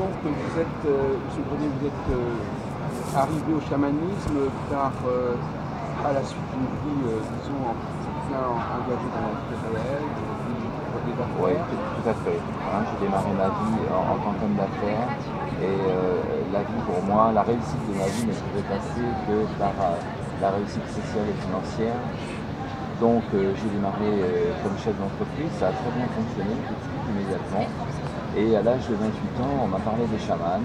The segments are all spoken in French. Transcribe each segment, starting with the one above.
donc vous êtes, Monsieur Grenier, vous êtes arrivé au chamanisme par, à la suite d'une vie, disons, bien engagée dans la vie réelle, une vie des Oui, affaires. tout à fait. Hein, j'ai démarré ma vie en tant qu'homme d'affaires et la vie pour moi, la réussite de ma vie ne pouvait passer que par la réussite sociale et financière. Donc j'ai démarré comme chef d'entreprise, ça a très bien fonctionné tout de suite, immédiatement. Et à l'âge de 28 ans, on m'a parlé des chamans.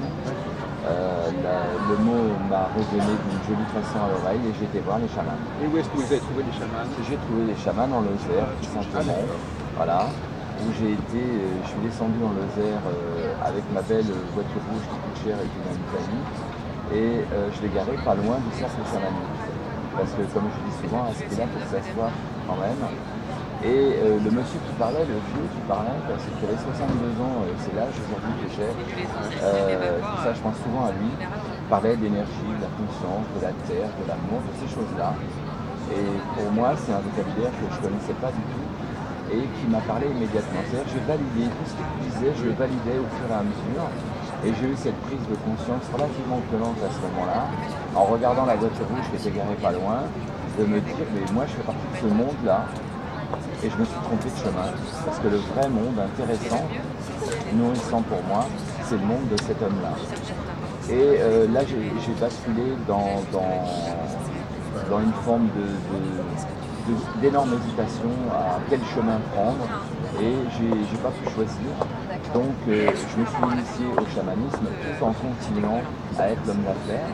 Le mot m'a résonné d'une jolie façon à l'oreille et j'ai été voir les chamans. Et où est-ce que vous avez trouvé les chamans? J'ai trouvé les chamans en Lozère, tout Ah simplement. d'accord. Voilà, où j'ai été, je suis descendu en Lozère avec ma belle voiture rouge qui coûte cher et qui vient d'Italie. Et je l'ai garée pas loin du cercle chamanique. Parce que comme je dis souvent, à ce prix-là, il faut s'asseoir quand même. Et le monsieur qui parlait, le vieux qui parlait, parce qu'il avait 62 ans, c'est l'âge aujourd'hui que j'ai, tout ça je pense souvent à lui, parlait d'énergie, de la conscience, de la terre, de l'amour, de ces choses-là. Et pour moi, c'est un vocabulaire que je ne connaissais pas du tout et qui m'a parlé immédiatement. C'est-à-dire que j'ai validé tout ce qu'il disait, je le validais au fur et à mesure. Et j'ai eu cette prise de conscience relativement violente à ce moment-là, en regardant la voiture rouge qui était garée pas loin, de me dire, mais moi je fais partie de ce monde-là, et je me suis trompé de chemin. Parce que le vrai monde intéressant, nourrissant pour moi, c'est le monde de cet homme-là. Et là, j'ai basculé dans une forme d'énorme hésitation à quel chemin prendre. Et j'ai pas pu choisir. Donc je me suis initié au chamanisme tout en continuant à être l'homme d'affaires.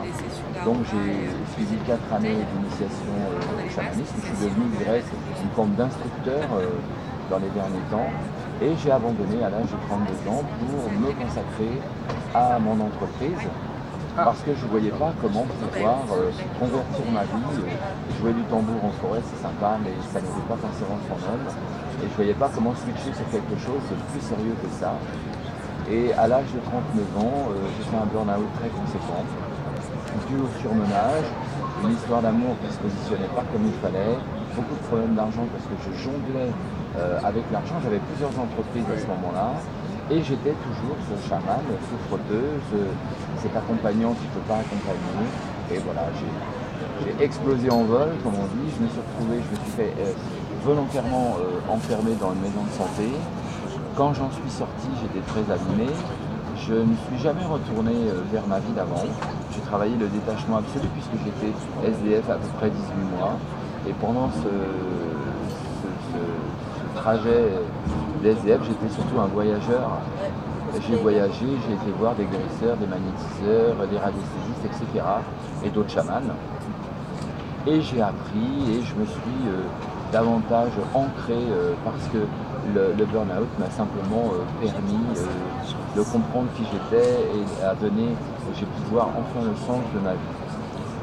Donc j'ai suivi 4 années d'initiation au chamanisme. Je suis devenu, je dirais, une forme d'instructeur dans les derniers temps. Et j'ai abandonné à l'âge de 32 ans pour me consacrer à mon entreprise parce que je ne voyais pas comment pouvoir convertir ma vie. Jouer du tambour en forêt, c'est sympa, mais ça n'était pas forcément son homme. Et je ne voyais pas comment switcher sur quelque chose de plus sérieux que ça. Et à l'âge de 39 ans, j'ai fait un burn-out très conséquent, dû au surmenage, une histoire d'amour qui ne se positionnait pas comme il fallait, beaucoup de problèmes d'argent parce que je jonglais avec l'argent. J'avais plusieurs entreprises à ce moment-là. Et j'étais toujours ce chaman, souffreteuse, cet accompagnant qui ne peut pas accompagner. Et voilà, j'ai explosé en vol, comme on dit. Je me suis retrouvé, je me suis fait volontairement enfermé dans une maison de santé. Quand j'en suis sorti, j'étais très abîmé. Je ne suis jamais retourné vers ma vie d'avant. J'ai travaillé le détachement absolu puisque j'étais SDF à peu près 18 mois. Et pendant ce trajet d'SDF, j'étais surtout un voyageur. J'ai voyagé, j'ai été voir des guérisseurs, des magnétiseurs, des radiesthésistes, etc. et d'autres chamans. Et j'ai appris et je me suis davantage ancré parce que le burn-out m'a simplement permis de comprendre qui j'étais et à donner, j'ai pu voir enfin le sens de ma vie.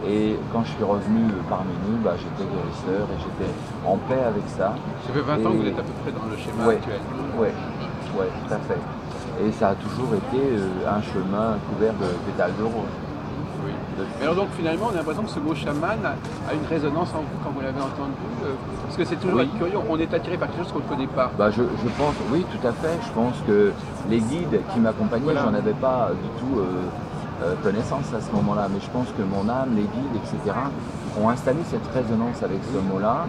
Et quand je suis revenu parmi nous, j'étais guérisseur et j'étais en paix avec ça. Ça fait 20 ans que vous êtes à peu près dans le schéma actuel. Oui, tout à fait. Et ça a toujours été un chemin couvert de pétales de rose. Oui. Mais alors donc finalement, on a l'impression que ce mot chaman a une résonance en vous quand vous l'avez entendu, parce que c'est toujours curieux, on est attiré par quelque chose qu'on ne connaît pas. Je pense, oui, tout à fait. Je pense que les guides qui m'accompagnaient, j'en avais pas du tout connaissance à ce moment-là, mais je pense que mon âme, les guides, etc., ont installé cette résonance avec ce mot-là.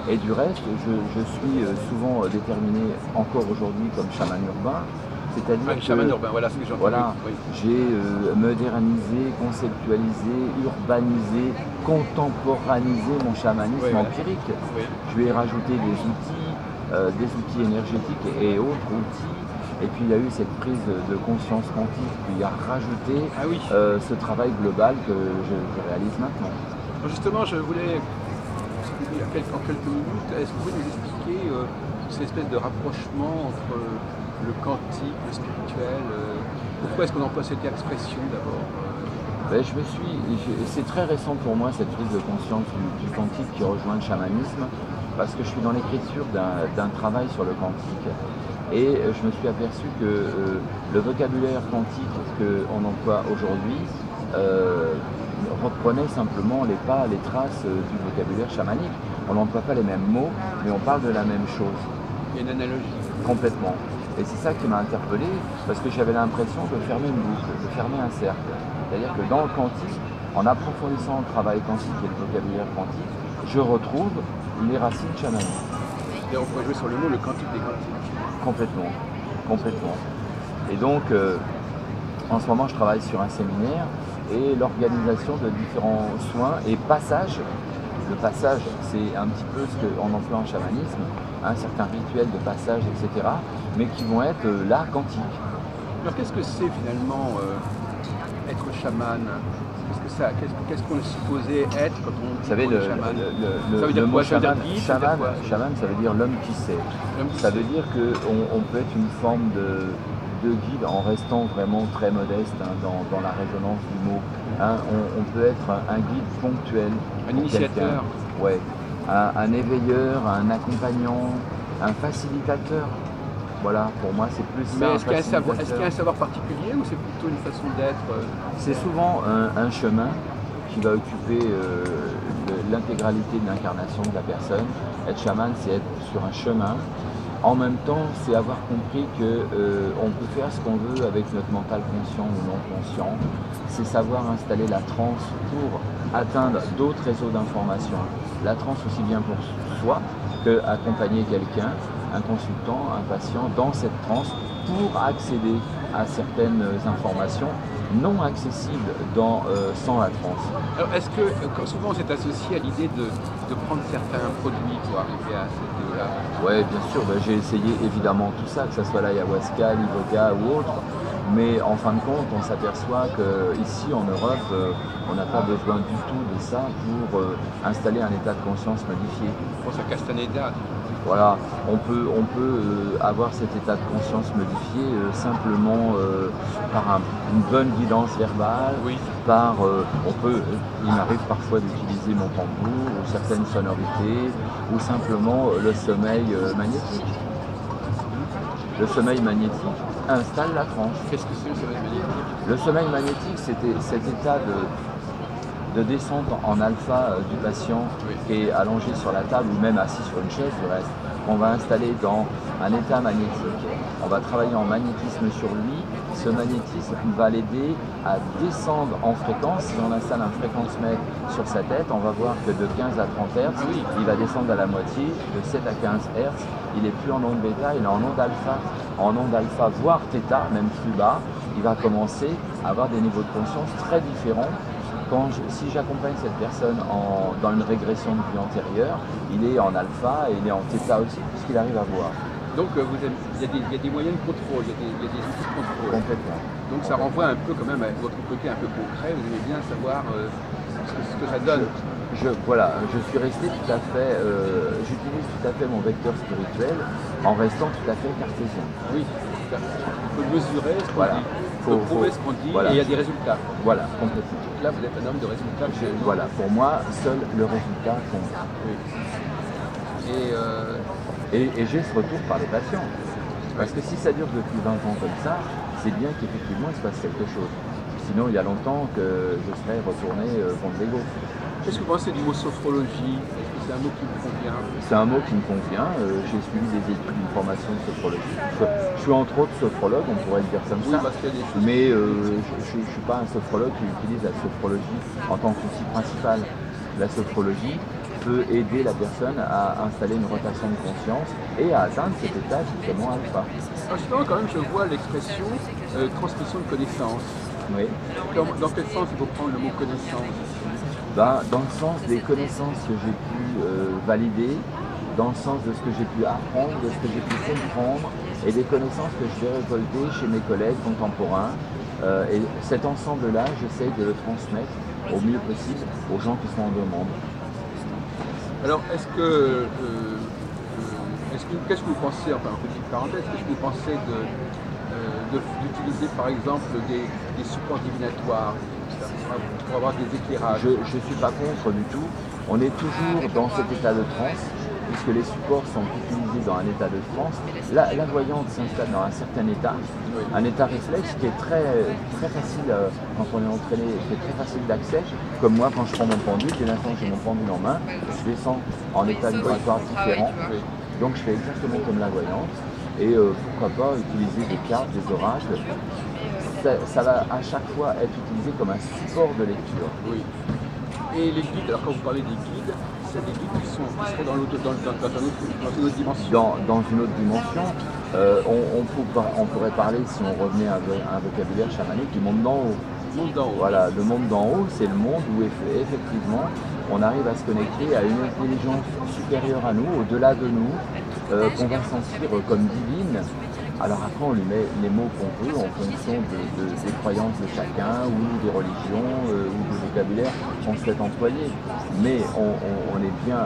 Et du reste, je suis souvent déterminé encore aujourd'hui comme chaman urbain. C'est-à-dire que chaman urbain, voilà ce que j'ai entendu. Voilà, j'ai modernisé, conceptualisé, urbanisé, contemporanisé mon chamanisme empirique. Je lui ai rajouté des outils énergétiques et autres outils. Et puis il y a eu cette prise de conscience quantique qui a rajouté ce travail global que je réalise maintenant. Justement, je voulais, en quelques minutes, est-ce que vous pouvez nous expliquer cette espèce de rapprochement entre le quantique, le spirituel, pourquoi est-ce qu'on emploie cette expression d'abord? C'est très récent pour moi cette prise de conscience du quantique qui rejoint le chamanisme, parce que je suis dans l'écriture d'un travail sur le quantique. Et je me suis aperçu que le vocabulaire quantique qu'on emploie aujourd'hui reprenait simplement les pas, les traces du vocabulaire chamanique. On n'emploie pas les mêmes mots, mais on parle de la même chose. Il y a une analogie. Complètement. Et c'est ça qui m'a interpellé, parce que j'avais l'impression de fermer une boucle, de fermer un cercle. C'est-à-dire que dans le quantique, en approfondissant le travail quantique et le vocabulaire quantique, je retrouve les racines chamaniques. Et on pourrait jouer sur le mot, le quantique des quantiques. Complètement, complètement. Et donc, en ce moment, je travaille sur un séminaire et l'organisation de différents soins et passages. Le passage, c'est un petit peu ce qu'on emploie en chamanisme, certains rituels de passage, etc., mais qui vont être l'art quantique. Alors qu'est-ce que c'est finalement être chaman? Qu'est-ce qu'on est supposé être quand on dit Vous savez, qu'on est chaman? Ça veut le dire mot quoi? Ça veut dire chaman, guide, ça veut dire quoi? chaman, ça veut dire l'homme qui sait. L'homme qui Ça sait. veut dire qu'on peut être une forme de guide en restant vraiment très modeste dans la résonance du mot. On peut être un guide ponctuel. Un initiateur. Ouais. Un éveilleur, un accompagnant, un facilitateur. Voilà, pour moi c'est plus ça. Mais est-ce qu'il y a un savoir particulier ou c'est plutôt une façon d'être C'est souvent un chemin qui va occuper l'intégralité de l'incarnation de la personne. Être chaman, c'est être sur un chemin. En même temps, c'est avoir compris qu'on peut faire ce qu'on veut avec notre mental conscient ou non conscient. C'est savoir installer la transe pour atteindre d'autres réseaux d'information. La transe aussi bien pour soi qu'accompagner quelqu'un, un consultant, un patient, dans cette transe pour accéder à certaines informations non accessibles sans la transe. Alors est-ce que souvent c'est associé à l'idée de prendre certains produits pour arriver à cet niveau-là? Oui, bien sûr, j'ai essayé évidemment tout ça, que ce soit l'ayahuasca, l'ivoga ou autre, mais en fin de compte, on s'aperçoit qu'ici en Europe, on n'a pas besoin du tout de ça pour installer un état de conscience modifié. Pour sa Castaneda. Voilà, on peut avoir cet état de conscience modifié simplement par une bonne guidance verbale, Oui. Il m'arrive parfois d'utiliser mon tambour ou certaines sonorités, ou simplement le sommeil magnétique. Le sommeil magnétique installe la transe. Qu'est-ce que c'est le sommeil magnétique? Le sommeil magnétique, c'était cet état de descente en alpha du patient qui est allongé sur la table ou même assis sur une chaise, du reste, qu'on va installer dans un état magnétique. On va travailler en magnétisme sur lui. Ce magnétisme va l'aider à descendre en fréquence. Si on installe un fréquence-mètre sur sa tête, on va voir que de 15 à 30 Hz, il va descendre à la moitié. De 7 à 15 Hz, il n'est plus en onde bêta, il est en onde alpha. En onde alpha, voire θ, même plus bas, il va commencer à avoir des niveaux de conscience très différents. Si j'accompagne cette personne dans une régression de vie antérieure, il est en alpha et il est en θ aussi, puisqu'il arrive à voir. Donc il y a des moyens de contrôle, il y a des outils de contrôle. Complètement. Donc ça renvoie un peu quand même à votre côté un peu concret, vous aimez bien savoir ce que ça donne. Je suis resté tout à fait, j'utilise tout à fait mon vecteur spirituel en restant tout à fait cartésien. Oui, il faut mesurer ce qu'on dit, il faut prouver ce qu'on dit et il y a des résultats. Voilà, complètement. Là, vous êtes un homme de résultats. Voilà, pour moi, seul le résultat compte. Oui. Et j'ai ce retour par les patients. Parce que si ça dure depuis 20 ans comme ça, c'est bien qu'effectivement il se passe quelque chose. Sinon, il y a longtemps que je serais retourné contre l'ego. Qu'est-ce que vous pensez du mot sophrologie? Est-ce que c'est un mot qui vous convient? C'est un mot qui me convient. J'ai suivi des études, une formation de sophrologie. Je suis entre autres sophrologue, on pourrait le dire comme ça. Parce qu'il y a des choses Mais je ne suis pas un sophrologue qui utilise la sophrologie en tant qu'outil principal. La sophrologie peut aider la personne à installer une rotation de conscience et à atteindre cet état justement alpha. Justement, quand même, je vois l'expression transmission de connaissances. Oui. Dans quel sens il faut prendre le mot connaissance? Dans le sens des connaissances que j'ai pu valider, dans le sens de ce que j'ai pu apprendre, de ce que j'ai pu comprendre, et des connaissances que je vais récolter chez mes collègues contemporains. Et cet ensemble-là, j'essaie de le transmettre au mieux possible aux gens qui sont en demande. Alors, qu'est-ce que vous pensez, enfin, en petite parenthèse, qu'est-ce que vous pensez d'utiliser par exemple des supports divinatoires pour avoir des éclairages? Je ne suis pas contre du tout. On est toujours dans cet état de transe, puisque les supports sont utilisés dans un état de transe. La voyante s'installe dans un certain état, un état réflexe qui est très, très facile quand on est entraîné, qui est très facile d'accès. Comme moi, quand je prends mon pendule, dès l'instant que j'ai mon pendule en main, je descends en état vibratoire différent. Donc je fais exactement comme la voyante. et pourquoi pas utiliser des cartes, des oracles. Ça va à chaque fois être utilisé comme un support de lecture. Oui. Et les guides, alors quand vous parlez des guides, c'est des guides qui seraient dans une autre dimension. Dans une autre dimension, on pourrait parler, si on revenait à un vocabulaire chamanique, du monde d'en haut. Le monde d'en haut. Voilà, le monde d'en haut, c'est le monde où effectivement on arrive à se connecter à une intelligence supérieure à nous, au-delà de nous, qu'on va sentir comme divine. Alors après, on lui met les mots qu'on veut en fonction des croyances de chacun ou des religions ou du vocabulaire qu'on souhaite employer. Mais on est bien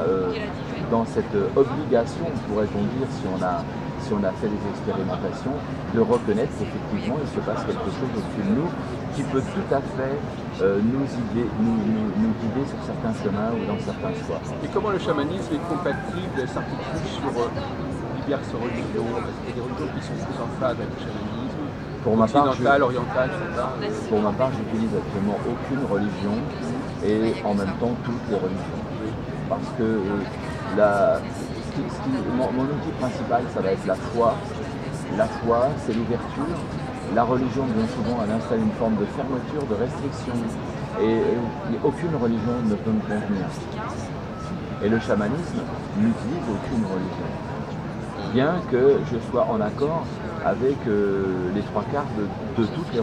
dans cette obligation, pourrait-on dire, si on a fait des expérimentations, de reconnaître qu'effectivement il se passe quelque chose au-dessus de nous qui peut tout à fait nous guider sur certains chemins ou dans certains choix. Et comment le chamanisme est compatible, s'articule sur diverses religions? Parce qu'il y a des religions qui sont plus en phase avec le chamanisme, occidental, oriental, etc. Pour ma part, j'utilise actuellement aucune religion et en même temps toutes les religions. Parce que mon outil principal, ça va être la foi. La foi, c'est l'ouverture. La religion, bien souvent, elle installe une forme de fermeture, de restriction. Et aucune religion ne peut me convenir. Et le chamanisme n'utilise aucune religion. Bien que je sois en accord avec les trois quarts de toutes les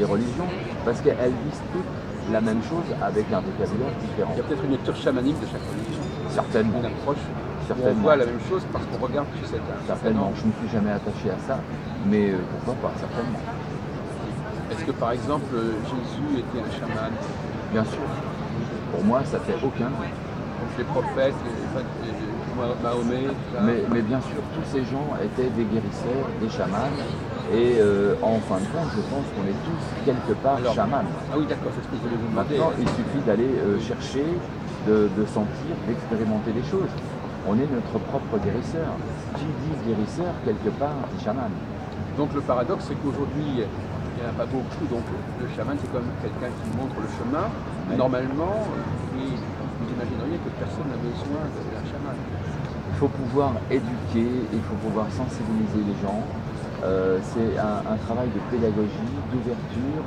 religions, parce qu'elles visent toutes la même chose avec un vocabulaire différent. Il y a peut-être une lecture chamanique de chaque religion. Certainement. Une approche. Certainement. On voit la même chose parce qu'on regarde tout cet art. Certainement. Je ne me suis jamais attaché à ça, mais pourquoi pas, certainement. Est-ce que par exemple Jésus était un chaman? Bien sûr. Pour moi, ça fait aucun doute. Donc les prophètes, Mahomet, tout ça. Mais bien sûr, tous ces gens étaient des guérisseurs, des chamans. Et en fin de compte, je pense qu'on est tous quelque part chamans. Ah oui, d'accord, c'est ce que je voulais vous demander. Maintenant, il suffit d'aller chercher, de sentir, d'expérimenter les choses. On est notre propre guérisseur. Qui dit guérisseur, quelque part, dit chaman. Donc le paradoxe, c'est qu'aujourd'hui, il n'y en a pas beaucoup, donc le chaman, c'est comme quelqu'un qui montre le chemin. Mais normalement, vous imagineriez que personne n'a besoin d'un chaman. Il faut pouvoir éduquer, il faut pouvoir sensibiliser les gens. C'est un travail de pédagogie, d'ouverture,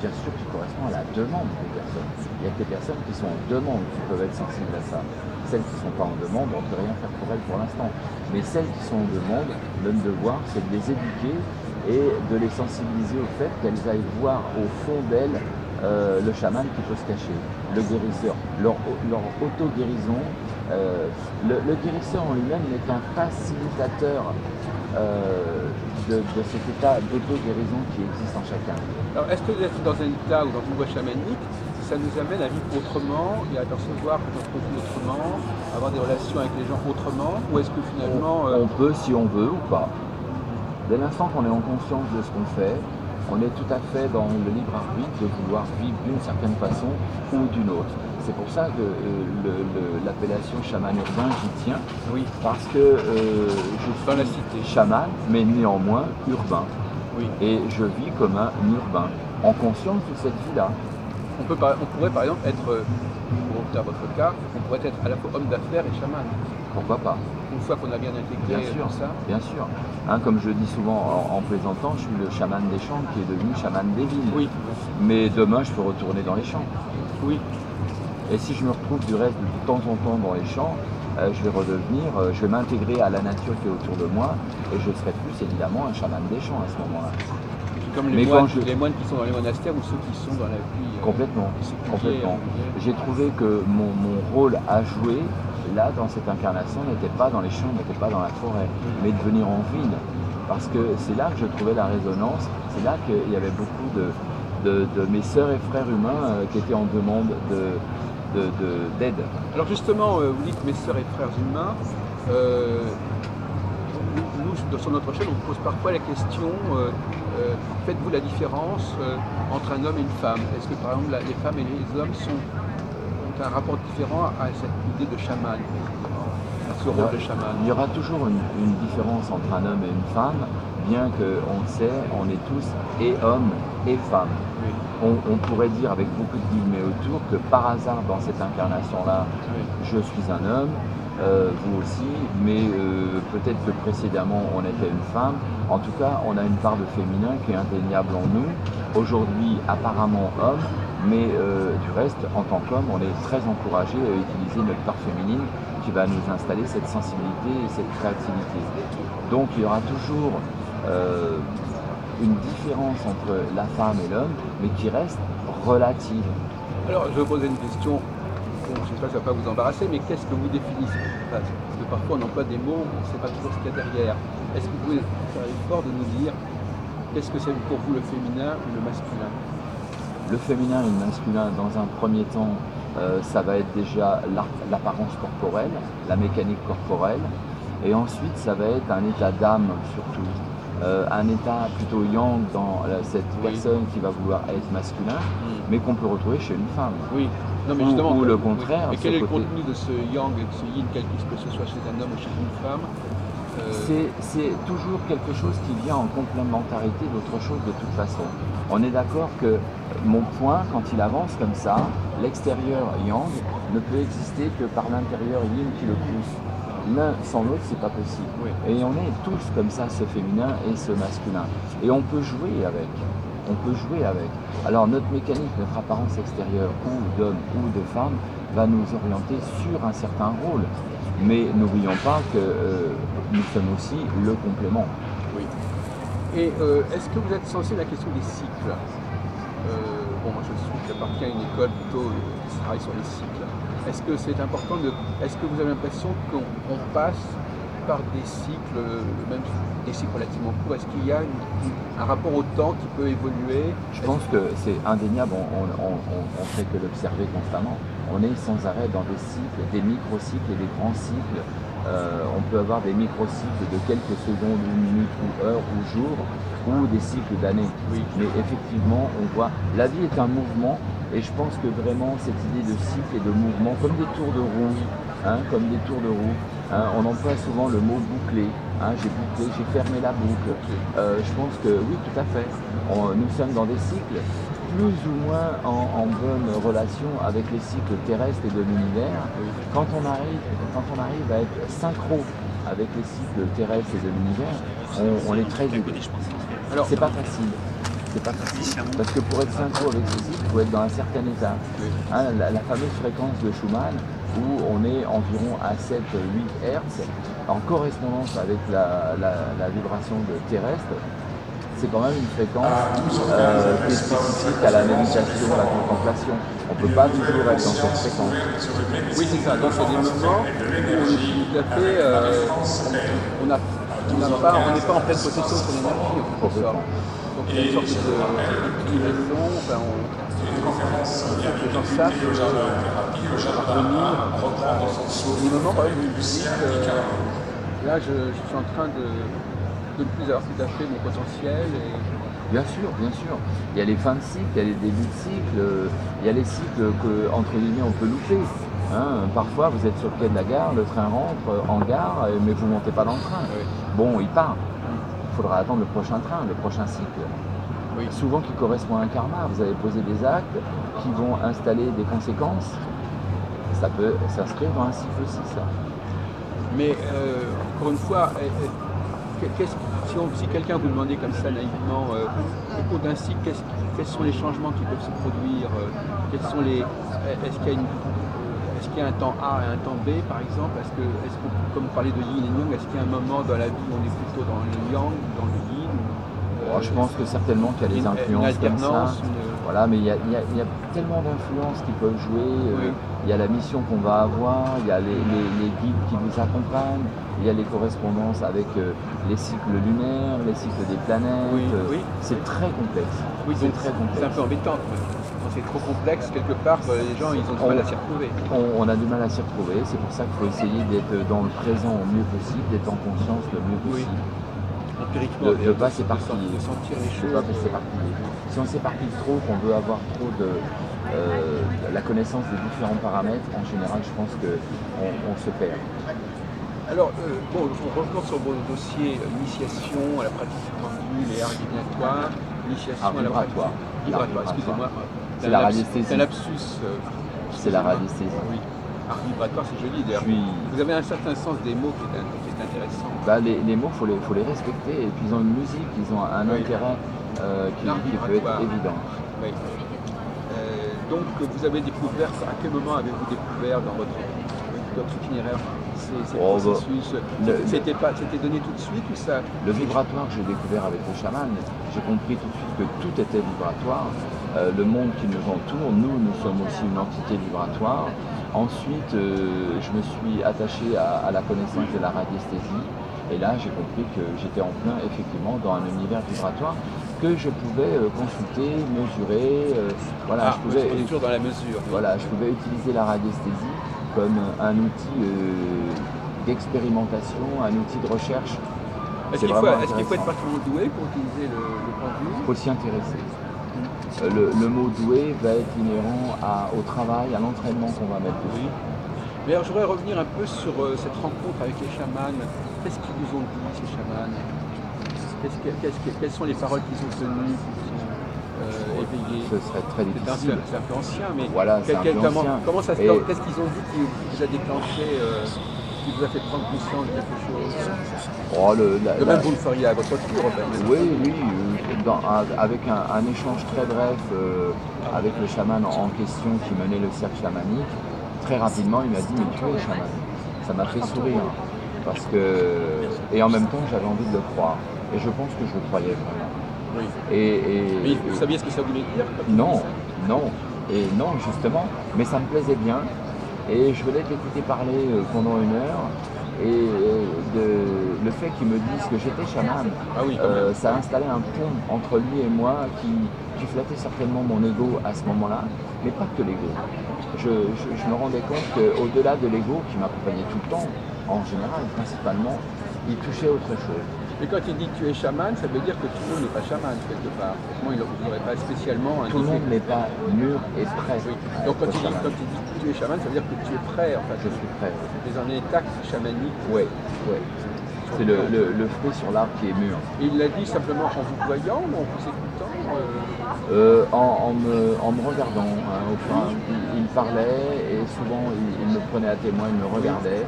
bien sûr qui correspond à la demande des personnes. Il y a des personnes qui sont en demande qui peuvent être sensibles à ça. Celles qui ne sont pas en demande, on ne peut rien faire pour elles pour l'instant. Mais celles qui sont en demande, notre devoir, c'est de les éduquer et de les sensibiliser au fait qu'elles aillent voir au fond d'elles le chaman qui peut se cacher, le guérisseur, leur auto-guérison. Le guérisseur en lui-même n'est qu'un facilitateur de cet état d'auto-guérison qui existe en chacun. Alors, est-ce que d'être dans un état ou dans une voie chamanique, ça nous amène à vivre autrement et à percevoir notre vie autrement, à avoir des relations avec les gens autrement, ou est-ce que finalement... On peut si on veut ou pas. Dès l'instant qu'on est en conscience de ce qu'on fait, on est tout à fait dans le libre arbitre de vouloir vivre d'une certaine façon ou d'une autre. C'est pour ça que l'appellation chaman urbain, j'y tiens, oui. Parce que je suis dans la cité chaman, mais néanmoins urbain. Oui. Et je vis comme un urbain, en conscience de cette vie-là. On pourrait par exemple être, pour dans votre cas, on pourrait être à la fois homme d'affaires et chaman. Pourquoi pas? Une fois qu'on a bien intégré tout ça. Bien sûr. Hein, comme je dis souvent en plaisantant, je suis le chaman des champs qui est devenu chaman des villes. Oui. Mais demain, je peux retourner dans les champs. Oui. Et si je me retrouve du reste de temps en temps dans les champs, je vais m'intégrer à la nature qui est autour de moi et je serai plus évidemment un chaman des champs à ce moment-là. Comme les moines qui sont dans les monastères ou ceux qui sont dans la vie. Complètement. J'ai trouvé que mon rôle à jouer, là, dans cette incarnation, n'était pas dans les champs, n'était pas dans la forêt, mais de venir en ville. Parce que c'est là que je trouvais la résonance, c'est là qu'il y avait beaucoup de mes sœurs et frères humains qui étaient en demande d'aide. Alors justement, vous dites mes sœurs et frères humains, nous, sur notre chaîne, on pose parfois la question, faites-vous la différence entre un homme et une femme? Est-ce que par exemple les femmes et les hommes ont un rapport différent à cette idée de chaman, à ce rôle de chaman? Il y aura toujours une différence entre un homme et une femme, bien qu'on le sait, on est tous et hommes et femmes. Oui. On pourrait dire avec beaucoup de guillemets autour que par hasard dans cette incarnation-là, je suis un homme, vous aussi, mais peut-être que précédemment on était une femme. En tout cas, on a une part de féminin qui est indéniable en nous. Aujourd'hui, apparemment homme, mais du reste, en tant qu'homme, on est très encouragé à utiliser notre part féminine qui va nous installer cette sensibilité et cette créativité. Donc il y aura toujours une différence entre la femme et l'homme, mais qui reste relative. Alors, je vais vous poser une question. Bon, je ne sais pas si ça va pas vous embarrasser, mais qu'est-ce que vous définissez? Parce que parfois on emploie des mots, on ne sait pas toujours ce qu'il y a derrière. Est-ce que vous pouvez faire l'effort de nous dire qu'est-ce que c'est pour vous le féminin ou le masculin? Le féminin et le masculin, dans un premier temps, ça va être déjà l'apparence corporelle, la mécanique corporelle, et ensuite ça va être un état d'âme surtout, un état plutôt yang dans cette personne qui va vouloir être masculin, mais qu'on peut retrouver chez une femme. Oui. Non, mais justement, ou le contraire. Et quel est le contenu de ce yang et de ce yin, quel que ce soit chez un homme ou chez une femme? C'est toujours quelque chose qui vient en complémentarité d'autre chose de toute façon. On est d'accord que mon point, quand il avance comme ça, l'extérieur yang ne peut exister que par l'intérieur yin qui le pousse. L'un sans l'autre, c'est pas possible. Oui. Et on est tous comme ça, ce féminin et ce masculin. Et on peut jouer avec. On peut jouer avec. Alors notre mécanique, notre apparence extérieure, ou d'homme ou de femme, va nous orienter sur un certain rôle. Mais n'oublions pas que nous sommes aussi le complément. Oui. Et est-ce que vous êtes sensible à la question des cycles? Bon, moi j'appartiens à une école plutôt qui travaille sur les cycles. Est-ce que c'est important est-ce que vous avez l'impression qu'on passe par des cycles, même des cycles relativement courts? Est-ce qu'il y a un rapport au temps qui peut évoluer? Je pense que c'est indéniable, on fait que l'observer constamment. On est sans arrêt dans des cycles, des micro-cycles et des grands cycles. On peut avoir des micro-cycles de quelques secondes, ou minutes, ou heures, ou jours, ou des cycles d'années. Oui. Mais effectivement, on voit, la vie est un mouvement, et je pense que vraiment cette idée de cycle et de mouvement, comme des tours de roue, comme des tours de roue, on emploie souvent le mot boucler. J'ai bouclé, j'ai fermé la boucle. Je pense que oui, tout à fait. Nous sommes dans des cycles plus ou moins en bonne relation avec les cycles terrestres et de l'univers. Quand on arrive à être synchro avec les cycles terrestres et de l'univers, on est très aidé. Alors, c'est pas facile. C'est pas facile. Parce que pour être synchro avec ces cycles, il faut être dans un certain état. La fameuse fréquence de Schumann, où on est environ à 7-8 Hz, en correspondance avec la vibration terrestre, c'est quand même une fréquence qui est spécifique à la méditation, à la contemplation. On ne peut pas toujours être dans cette fréquence. Oui, c'est ça. Donc, il y a des moments où on est tout à fait. On n'est pas en pleine possession de son énergie, en quelque sorte. Donc, il y a une sorte d'utilisation. Enfin, les gens savent que revenir. Des moments, par exemple, où je dis que là, je suis en train de ne plus avoir tout à fait mon potentiel. Bien sûr, bien sûr. Il y a les fins de cycle, il y a les débuts de cycle, il y a les cycles que, entre guillemets, on peut louper. Parfois, vous êtes sur le quai de la gare, le train rentre en gare, mais vous ne montez pas dans le train. Oui. Bon, il part. Il faudra attendre le prochain train, le prochain cycle. Oui. Souvent qui correspond à un karma. Vous avez posé des actes qui vont installer des conséquences. Ça peut s'inscrire dans un cycle aussi, ça. Mais encore une fois, si quelqu'un vous demandait comme ça naïvement, au cours d'un cycle, quels sont les changements qui peuvent se produire? Est-ce qu'il y a un temps A et un temps B, par exemple? Comme vous parlez de yin et yang, est-ce qu'il y a un moment dans la vie où on est plutôt dans le yang, dans le yin? Je pense que certainement qu'il y a des influences comme ça. Voilà, mais il y a tellement d'influences qui peuvent jouer. Oui. Il y a la mission qu'on va avoir, il y a les guides qui nous accompagnent, il y a les correspondances avec les cycles lunaires, les cycles des planètes. Oui. C'est très complexe. Oui, c'est très complexe. C'est un peu embêtant. Quand c'est trop complexe, quelque part, les gens ils ont du mal à s'y retrouver. On a du mal à s'y retrouver. C'est pour ça qu'il faut essayer d'être dans le présent au mieux possible, d'être en conscience le mieux possible. Empiriquement, de pas s'éparpiller. De sentir les choses. Pas s'éparpiller. Si on s'éparpille trop, qu'on veut avoir trop de la connaissance des différents paramètres, en général, je pense qu'on se perd. Alors, on revenons sur vos dossiers initiation à la pratique du pendule et art divinatoires, initiation à la pratique vibratoire, excusez-moi. C'est la radiesthésie. C'est un lapsus. C'est la radiesthésie. Oui. Art vibratoire, c'est joli d'ailleurs. Je suis... Vous avez un certain sens des mots qui est intéressant. Bah, les mots, faut les respecter. Et puis ils ont une musique, ils ont un Oui. intérêt qui peut être évident. Oui. Donc vous avez découvert, à quel moment avez-vous découvert dans votre itinéraire ces processus? C'était donné tout de suite ou ça? Le vibratoire que j'ai découvert avec le chaman, j'ai compris tout de suite que tout était vibratoire. Le monde qui nous entoure, nous sommes aussi une entité vibratoire. Ensuite, je me suis attaché à la connaissance de la radiesthésie. Et là, j'ai compris que j'étais en plein, effectivement, dans un univers vibratoire que je pouvais consulter, mesurer. Voilà, on est toujours dans la mesure. Voilà, je pouvais utiliser la radiesthésie comme un outil d'expérimentation, un outil de recherche. Est-ce qu'il faut être particulièrement doué pour utiliser le pendule? Il faut s'y intéresser. Le mot doué va être inhérent au travail, à l'entraînement qu'on va mettre dessus. Mais alors, je voudrais revenir un peu sur cette rencontre avec les chamans. Qu'est-ce qu'ils vous ont dit, ces chamans? Quelles sont les paroles qu'ils ont tenues, qui sont éveillées? Ce serait très difficile. C'est un peu ancien, mais voilà, c'est un peu ancien. Qu'est-ce qu'ils ont dit qui vous a déclenché, qui vous a fait prendre conscience de quelque chose? Même vous le feriez à votre tour. Oui, avec un échange très bref avec le chaman en question qui menait le cercle chamanique. Très rapidement, il m'a dit, mais tu es chaman. Ça m'a fait sourire. Parce que... Et en même temps, j'avais envie de le croire. Et je pense que je le croyais vraiment. Oui. Mais vous saviez ce que ça voulait dire? Non. Et non, justement. Mais ça me plaisait bien. Et je venais de l'écouter parler pendant 1 heure. Et le fait qu'il me dise que j'étais chaman, ça a installé un pont entre lui et moi qui flattait certainement mon ego à ce moment-là, mais pas que l'ego. Je me rendais compte qu'au-delà de l'ego qui m'accompagnait tout le temps, en général, principalement, il touchait autre chose. Mais quand il dit que tu es chaman, ça veut dire que tout le monde n'est pas chaman quelque part. Moi, il n'aurait pas spécialement indiqué. Tout le monde n'est pas mûr et prêt. Oui. Donc quand il dit que tu es chaman, ça veut dire que tu es prêt en fait. Je suis prêt. Tu es en état chamanique. Oui. C'est le fruit sur l'arbre qui est mûr. Et il l'a dit simplement en vous voyant ou en vous écoutant en me regardant. Il parlait et souvent il me prenait à témoin, il me regardait.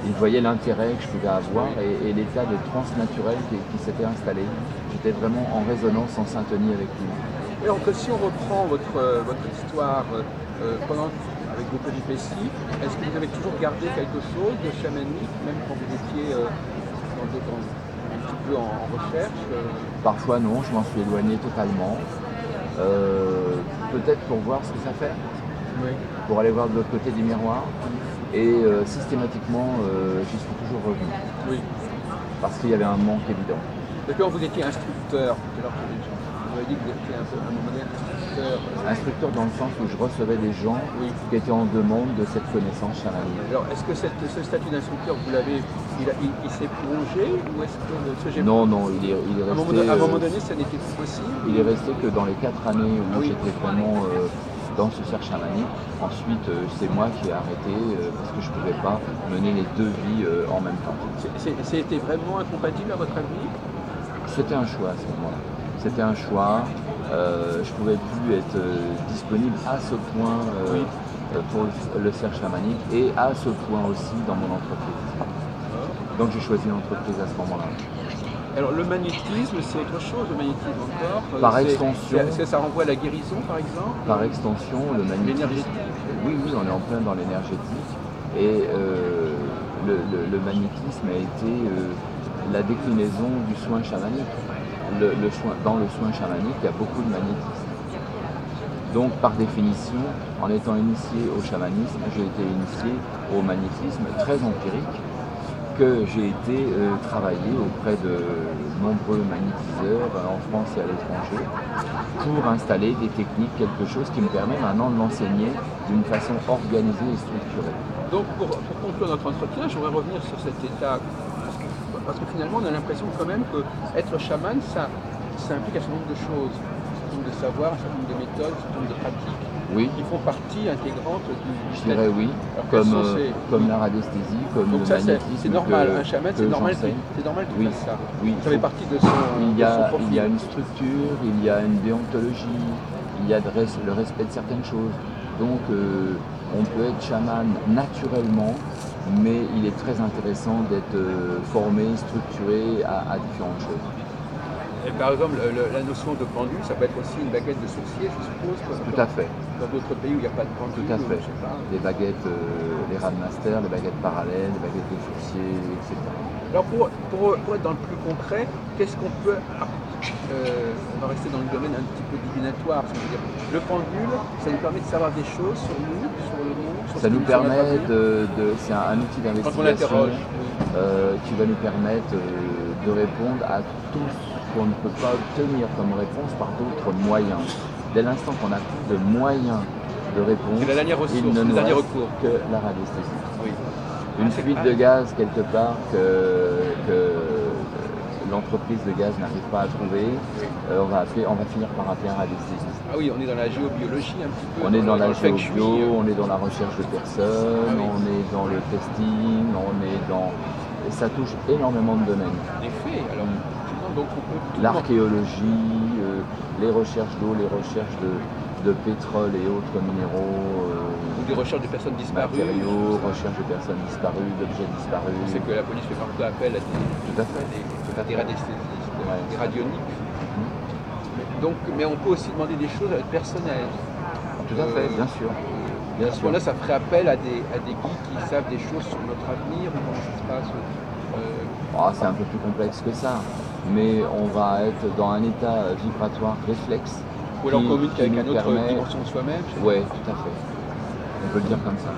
Il voyait l'intérêt que je pouvais avoir et l'état de transe naturelle qui s'était installé. J'étais vraiment en résonance, en syntonie avec lui. Et donc si on reprend votre histoire avec vos péripéties, est-ce que vous avez toujours gardé quelque chose de chamanique, même quand vous étiez un petit peu en recherche Parfois non, je m'en suis éloigné totalement. Peut-être pour voir ce que ça fait, pour aller voir de l'autre côté du miroir. Et systématiquement, j'y suis toujours revenu. Oui. Parce qu'il y avait un manque évident. Et quand vous étiez instructeur, vous avez dit que vous étiez un moment donné instructeur. Instructeur dans le sens où je recevais des gens qui étaient en demande de cette connaissance chamanique. Alors, est-ce que ce statut d'instructeur, vous l'avez, il s'est prolongé ou est-ce que Non, il est resté... À un moment donné, ça n'était plus possible? Il est resté que dans les 4 années où j'étais vraiment dans ce cercle chamanique. Ensuite, c'est moi qui ai arrêté parce que je ne pouvais pas mener les 2 vies en même temps. C'était vraiment incompatible à votre avis? C'était un choix à ce moment-là. C'était un choix. Je ne pouvais plus être disponible à ce point pour le cercle chamanique et à ce point aussi dans mon entreprise. Donc j'ai choisi l'entreprise à ce moment-là. Alors le magnétisme, c'est autre chose, le magnétisme encore. Par extension. Est-ce que ça renvoie à la guérison par exemple? Par extension, le magnétisme. L'énergétique. Oui, on est en plein dans l'énergétique. Et le magnétisme a été la déclinaison du soin chamanique. Dans le soin chamanique, il y a beaucoup de magnétisme. Donc par définition, en étant initié au chamanisme, j'ai été initié au magnétisme très empirique, que j'ai été travailler auprès de nombreux magnétiseurs en France et à l'étranger pour installer des techniques, quelque chose qui me permet maintenant de l'enseigner d'une façon organisée et structurée. Donc pour conclure notre entretien, je voudrais revenir sur cet état, parce que finalement on a l'impression quand même que être chaman, ça implique un certain nombre de choses, un certain nombre de savoirs, un certain nombre de méthodes, un certain nombre de pratiques. Qui font partie intégrante du je dirais oui, comme la radiesthésie, comme le magnétisme. C'est normal, un chaman, c'est normal qu'il fasse ça. Oui, ça fait partie de son il y a une structure, il y a une déontologie, il y a le respect de certaines choses. Donc on peut être chaman naturellement, mais il est très intéressant d'être formé, structuré à différentes choses. Et par exemple, la notion de pendule, ça peut être aussi une baguette de sorcier, je suppose. Tout à fait. Dans d'autres pays où il n'y a pas de pendule, Tout à fait. je sais pas. Les baguettes, les Radmaster, les baguettes parallèles, les baguettes de sourcier, etc. Alors pour être dans le plus concret, qu'est-ce qu'on peut... on va rester dans le domaine un petit peu divinatoire. C'est-à-dire, le pendule, ça nous permet de savoir des choses sur nous, sur le monde, sur Ça nous permet c'est un outil d'investigation qui va nous permettre de répondre à tout ce qu'on ne peut pas obtenir comme réponse par d'autres moyens. Dès l'instant qu'on a plus de moyens de répondre, c'est la dernière ressource, il ne nous reste recours. que la radiesthésie. Oui. Une fuite de gaz quelque part que l'entreprise de gaz n'arrive pas à trouver, on va finir par appeler un radiesthésiste. Ah oui, on est dans la géobiologie un petit peu. On est dans la géobio, on est dans la recherche de personnes, on est dans le testing, et ça touche énormément de domaines. En effet, alors donc on peut... L'archéologie, les recherches d'eau, les recherches de pétrole et autres minéraux, ou des recherches de personnes disparues. Matériaux, recherche de personnes disparues, d'objets disparus. C'est que la police fait parfois appel à des radiesthésistes, des radioniques. Donc, mais on peut aussi demander des choses personnelles. Tout à fait, bien sûr. À ce moment-là, ça ferait appel à des guides qui savent des choses sur notre avenir, ou comment ça se passe. C'est un peu plus complexe que ça, mais on va être dans un état vibratoire réflexe. Ou alors communique avec un autre dimension de soi-même. Oui, tout à fait. On peut le dire comme ça.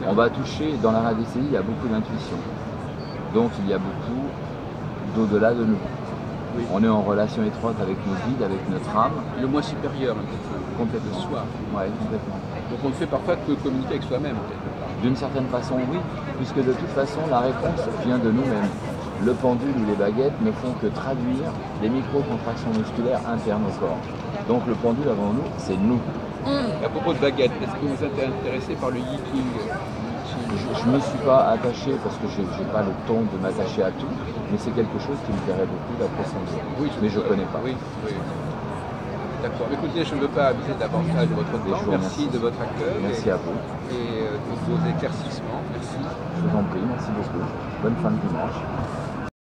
On va toucher, dans la radiesthésie, il y a beaucoup d'intuition. Donc il y a beaucoup d'au-delà de nous. Oui. On est en relation étroite avec nos guides, avec notre âme. Le moi supérieur, complètement. De soi. Oui, complètement. Donc on ne fait parfois que communiquer avec soi-même, D'une certaine façon, oui, puisque de toute façon, la réponse vient de nous-mêmes. Le pendule ou les baguettes ne font que traduire les micro-contractions musculaires internes au corps. Donc le pendule avant nous, c'est nous. À propos de baguettes, est-ce que vous êtes intéressé par le yiking? Je ne m'y suis pas attaché parce que je n'ai pas le temps de m'attacher à tout, mais c'est quelque chose qui me plairait beaucoup d'approfondir. Oui, mais je ne connais pas. Oui. D'accord. Écoutez, je ne veux pas abuser davantage de votre temps. Merci de votre accueil. Merci à vous. Et de vos éclaircissements. Merci. Je vous en prie, merci beaucoup. Bonne fin de dimanche.